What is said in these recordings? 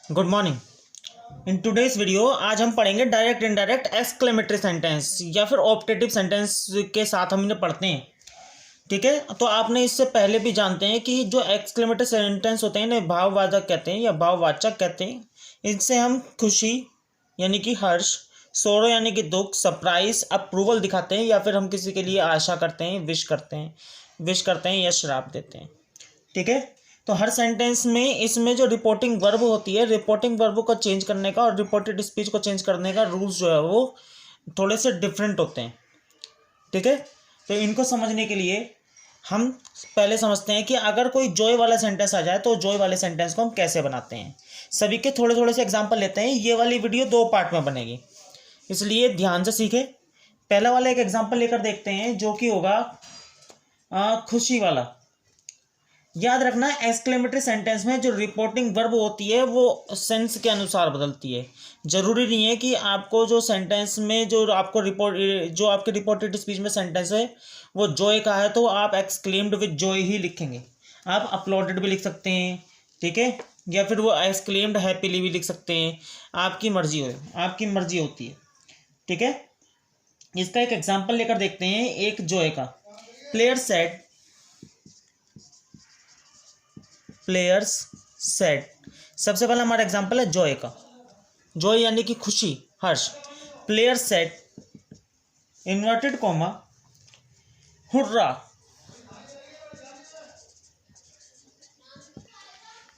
Good morning. In today's video आज हम पढ़ेंगे डायरेक्ट इनडायरेक्ट एक्सक्लेमेटरी सेंटेंस या फिर ऑप्टेटिव सेंटेंस के साथ हम इन्हें पढ़ते हैं। ठीक है, तो आपने इससे पहले भी जानते हैं कि जो एक्सक्लेमेटरी सेंटेंस होते हैं इन्हें भाववाचक कहते हैं या भाववाचक कहते हैं। इनसे हम खुशी यानी कि हर्ष, सोरो यानी कि दुख, सरप्राइज, अप्रूवल दिखाते हैं या फिर हम किसी के लिए आशा करते हैं, विश करते हैं या श्राप देते हैं। ठीक है, तो हर सेंटेंस में इसमें जो रिपोर्टिंग वर्ब होती है, रिपोर्टिंग वर्ब को चेंज करने का और रिपोर्टेड स्पीच को चेंज करने का रूल्स जो है वो थोड़े से डिफरेंट होते हैं। ठीक है, तो इनको समझने के लिए हम पहले समझते हैं कि अगर कोई जॉय वाला सेंटेंस आ जाए तो जॉय वाले सेंटेंस को हम कैसे बनाते हैं। सभी के थोड़े थोड़े से एग्जाम्पल लेते हैं। ये वाली वीडियो 2 पार्ट में बनेगी, इसलिए ध्यान से सीखें। पहला वाला एक एग्जाम्पल लेकर देखते हैं जो कि होगा खुशी वाला। याद रखना, एक्सक्लेमेटरी सेंटेंस में जो रिपोर्टिंग वर्ब होती है वो सेंस के अनुसार बदलती है। जरूरी नहीं है कि आपको जो सेंटेंस में जो आपके रिपोर्टेड स्पीच में सेंटेंस है वो जॉय का है तो आप एक्सक्लेम्ड विद जॉय ही लिखेंगे। आप अपलोडेड भी लिख सकते हैं, ठीक है, या फिर वो एक्सक्लेम्ड हैप्पीली भी लिख सकते हैं। आपकी मर्जी होती है। ठीक है, इसका एक एग्जाम्पल लेकर देखते हैं एक जॉय का। Players said. सबसे पहला हमारा एग्जांपल है जॉय का। जॉय यानी कि खुशी, हर्ष। Players said inverted comma hurrah,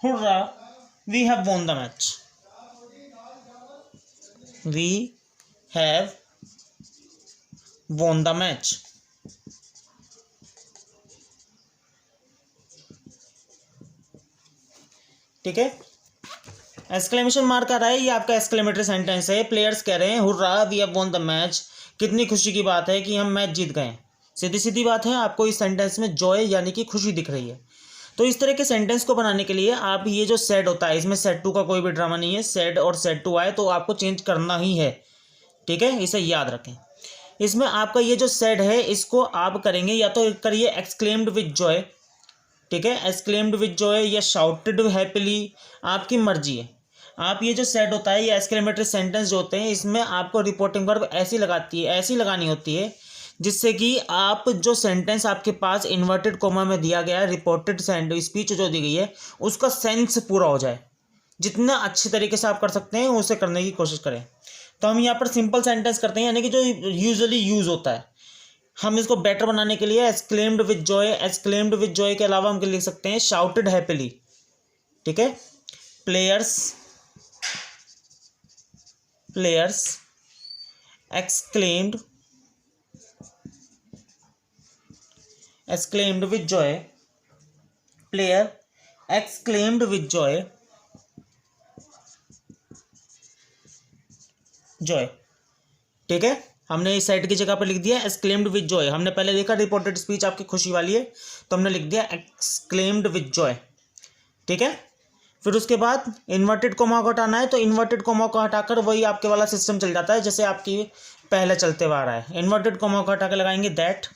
hurrah, we have won the match. We have won the match. ठीक है, एक्सक्लेमेशन मार्क आ रहा है, ये आपका एक्सक्लेमेटरी सेंटेंस है। प्लेयर्स कह रहे हैं hurrah we have won the match. कितनी खुशी की बात है कि हम मैच जीत गए। सीधी सीधी बात है, आपको इस सेंटेंस में जॉय यानी कि खुशी दिख रही है। तो इस तरह के सेंटेंस को बनाने के लिए आप ये जो सेड होता है, इसमें सेड टू का कोई भी ड्रामा नहीं है। सेड और सेड टू आए तो आपको चेंज करना ही है। ठीक है, इसे याद रखें। इसमें आपका ये जो सेड है इसको आप करेंगे या तो करिए एक्सक्लेम्ड विद जॉय। ठीक है, एक्सक्लेम्ड विद जॉय या शाउटेड हैप्पीली, आपकी मर्जी है। आप ये जो सेड होता है, ये एक्सक्लेमेटरी सेंटेंस जो होते हैं इसमें आपको रिपोर्टिंग वर्ब ऐसी लगानी होती है जिससे कि आप जो सेंटेंस आपके पास इन्वर्टेड कोमा में दिया गया है, रिपोर्टेड स्पीच जो दी गई है उसका सेंस पूरा हो जाए। जितना अच्छे तरीके से आप कर सकते हैं उसे करने की कोशिश करें। तो हम यहाँ पर सिंपल सेंटेंस करते हैं, यानी कि जो यूजुअली यूज होता है। हम इसको बेटर बनाने के लिए एक्सक्लेम्ड विद जॉय के अलावा हम लिख सकते हैं शाउटेड हैप्पीली। ठीक है, players exclaimed with joy। Player exclaimed with joy। ठीक है, हमने इस साइड की जगह पर लिख दिया एक्सक्लेम्ड विद जॉय। हमने पहले देखा रिपोर्टेड स्पीच आपकी खुशी वाली है तो हमने लिख दिया एक्सक्लेम्ड विद जॉय। ठीक है, फिर उसके बाद इन्वर्टेड कोमा को हटाना है तो इन्वर्टेड कोमा को हटाकर वही आपके वाला सिस्टम चल जाता है जैसे आपकी पहले चलते हुआ आ रहा है। इन्वर्टेड कोमा को हटाकर लगाएंगे दैट।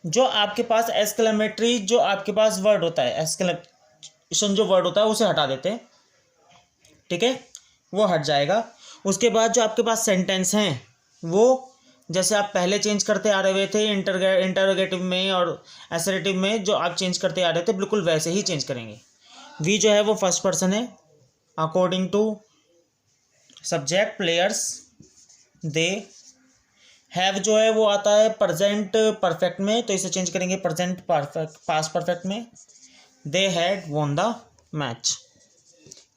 जो आपके पास एक्सक्लेमेटरी जो आपके पास वर्ड होता है, एक्सक्लेमेशन जो वर्ड होता है उसे हटा देते हैं। ठीक है, वो हट जाएगा। उसके बाद जो आपके पास सेंटेंस हैं वो जैसे आप पहले चेंज करते आ रहे थे इंटरोगेटिव में और एसरेटिव में, जो आप चेंज करते आ रहे थे बिल्कुल वैसे ही चेंज करेंगे। वी जो है वो फर्स्ट पर्सन है according to subject players. They have जो है वो आता है प्रेजेंट परफेक्ट में तो इसे चेंज करेंगे प्रेजेंट पास्ट परफेक्ट में। They had von the match.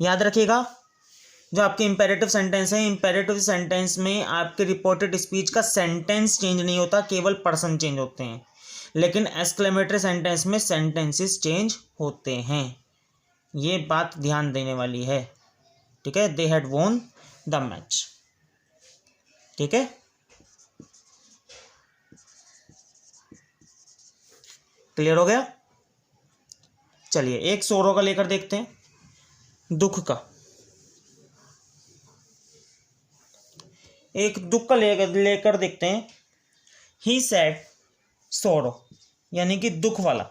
याद रखिएगा, जो आपके इंपेरेटिव सेंटेंस है, इंपेरेटिव सेंटेंस में आपके रिपोर्टेड स्पीच का सेंटेंस चेंज नहीं होता, केवल पर्सन चेंज होते हैं। लेकिन एक्सक्लेमेटरी सेंटेंस में सेंटेंसेस चेंज होते हैं। ये बात ध्यान देने वाली है। ठीक है, they had von the match. ठीक है, क्लियर हो गया। चलिए एक सोरो का लेकर देखते हैं, दुख का। एक दुख का लेकर देखते हैं। ही सैड सोरो यानी कि दुख वाला।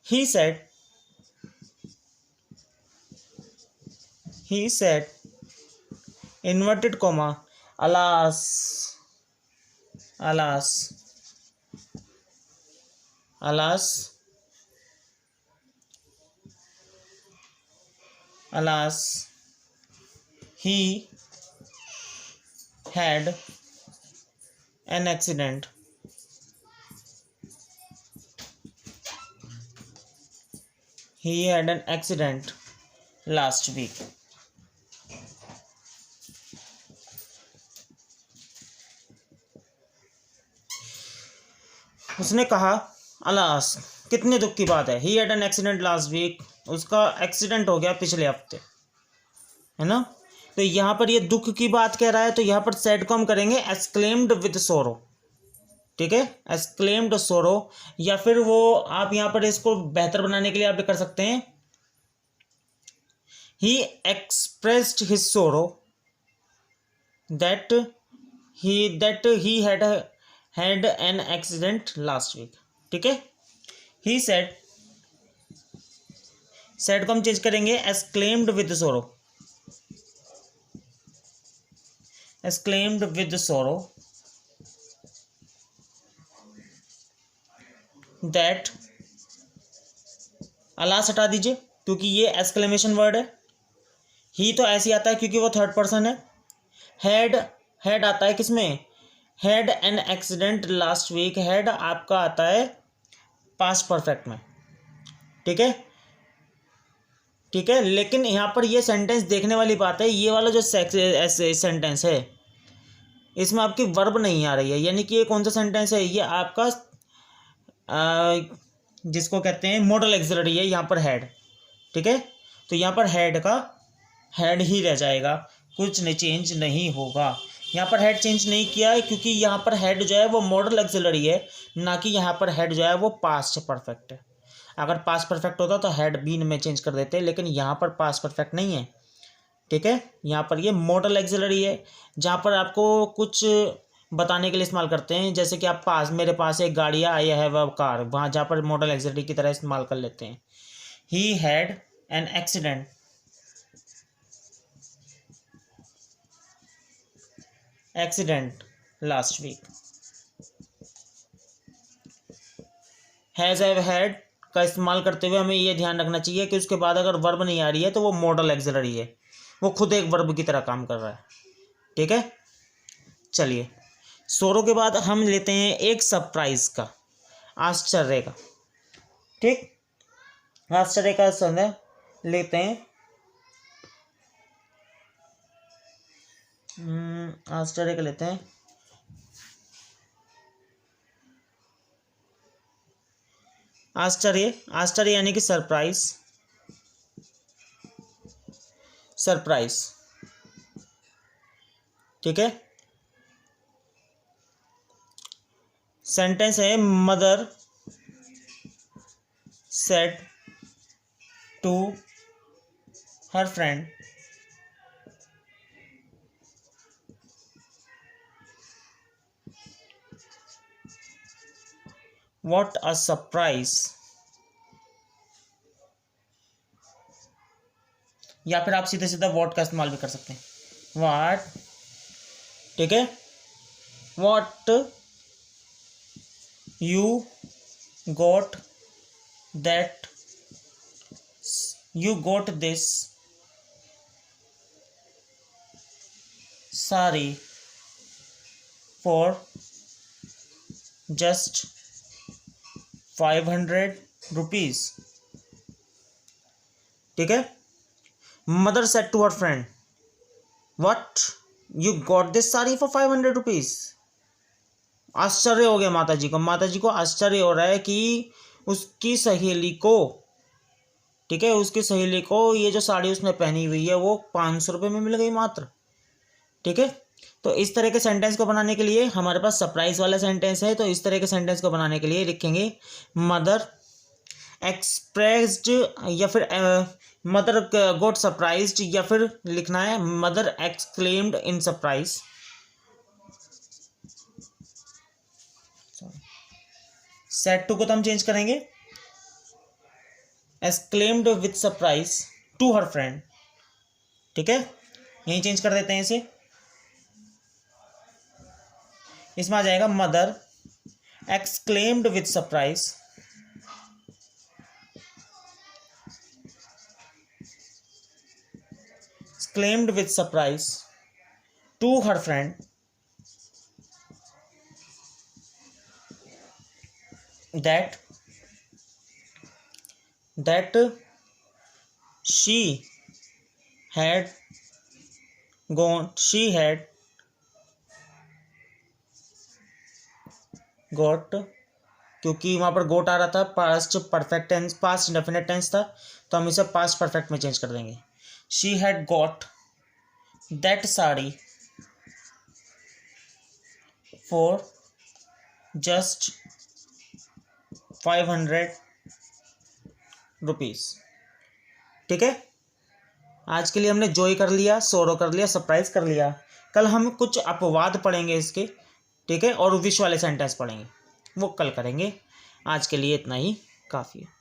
ही sad he said, inverted comma, alas, alas, alas, alas, he had an accident. He had an accident last week. उसने कहा, अलास, कितने दुख की बात है, he had an accident last week, उसका एक्सीडेंट हो गया पिछले हफ्ते, है ना। तो यहाँ पर ये दुख की बात कह रहा है, तो यहाँ पर सैड को हम करेंगे एक्सक्लेम्ड विद सोरो, ठीक है, एक्सक्लेम्ड सोरो। या फिर वो आप यहाँ पर इसको बेहतर बनाने के लिए आप कर सकते हैं, he expressed his sorrow that he had an accident last week, ठीक है। ही सेड, सेड को हम चेंज करेंगे exclaimed with sorrow, exclaimed with sorrow that, alas हटा दीजिए क्योंकि ये एक्सक्लेमेशन वर्ड है। ही तो ऐसे आता है क्योंकि वो थर्ड पर्सन है। हैड आता है किसमें, had an accident last week, had आपका आता है पास्ट परफेक्ट में, ठीक है, ठीक है। लेकिन यहाँ पर ये सेंटेंस देखने वाली बात है, ये वाला जो सेंटेंस है इसमें आपकी वर्ब नहीं आ रही है, यानी कि ये कौन सा सेंटेंस है, ये आपका जिसको कहते हैं मॉडल एक्सिलरी है, यहाँ पर हैड, ठीक है। तो यहाँ पर हैड का हैड ही रह जाएगा, कुछ नहीं चेंज नहीं होगा। यहाँ पर हेड चेंज नहीं किया है क्योंकि यहाँ पर हेड जो है वो मॉडल एक्सिलरी है, ना कि यहाँ पर हेड जो है वो पास्ट परफेक्ट है। अगर पास्ट परफेक्ट होता तो हेड बीन में चेंज कर देते, लेकिन यहाँ पर पास्ट परफेक्ट नहीं है, ठीक है। यहाँ पर ये मॉडल एक्सिलरी है, जहाँ पर आपको कुछ बताने के लिए इस्तेमाल करते हैं, जैसे कि आप मेरे पास एक गाड़ी है, आई हैव अ कार, वहाँ जहाँ पर मॉडल एक्सिलरी की तरह इस्तेमाल कर लेते हैं। He had an accident, accident last week. Has have had का इस्तेमाल करते हुए हमें यह ध्यान रखना चाहिए कि उसके बाद अगर वर्ब नहीं आ रही है तो वो मॉडल एक्सिलरी है, वो खुद एक वर्ब की तरह काम कर रहा है, ठीक है। चलिए, सोरो के बाद हम लेते हैं एक सरप्राइज का, आश्चर्य का, ठीक, आश्चर्य का संदेह लेते हैं। आश्चर्य का लेते हैं, आश्चर्य, आश्चर्य यानी कि सरप्राइज, सरप्राइज, ठीक है। सेंटेंस है, mother said to her friend, what a surprise, या फिर आप सीधे सीधा व्हाट का इस्तेमाल भी कर सकते हैं, व्हाट, ठीक है, what you got that, you got this sari for just 500 rupees, ठीक है। Mother said to her friend, what you got this sari for 500 rupees. आश्चर्य हो गया माता जी को, माता जी को आश्चर्य हो रहा है कि उसकी सहेली को, ठीक है, उसकी सहेली को ये जो साड़ी उसने पहनी हुई है वो 500 रुपये में मिल गई मात्र, ठीक है। तो इस तरह के सेंटेंस को बनाने के लिए हमारे पास सरप्राइज वाला सेंटेंस है, तो इस तरह के सेंटेंस को बनाने के लिए लिखेंगे मदर एक्सप्रेस्ड, या फिर मदर गॉट सरप्राइज्ड, या फिर लिखना है mother exclaimed in surprise, said to को तो हम चेंज करेंगे exclaimed with surprise to her friend, ठीक है, यहीं चेंज कर देते हैं इसे। इसमें आ जाएगा mother exclaimed with surprise, exclaimed with surprise to her friend that she had got, क्योंकि वहाँ पर गोट आ रहा था, past perfect tense, past indefinite tense था, तो हम इसे पास्ट परफेक्ट में चेंज कर देंगे। She had got that sari for just 500 rupees. ठीक है, आज के लिए हमने जॉय कर लिया, सोरो कर लिया, सरप्राइज कर लिया। कल हम कुछ अपवाद पढ़ेंगे इसके, ठीक है, और विश वाले सेंटेंस पढ़ेंगे, वो कल करेंगे। आज के लिए इतना ही काफ़ी है।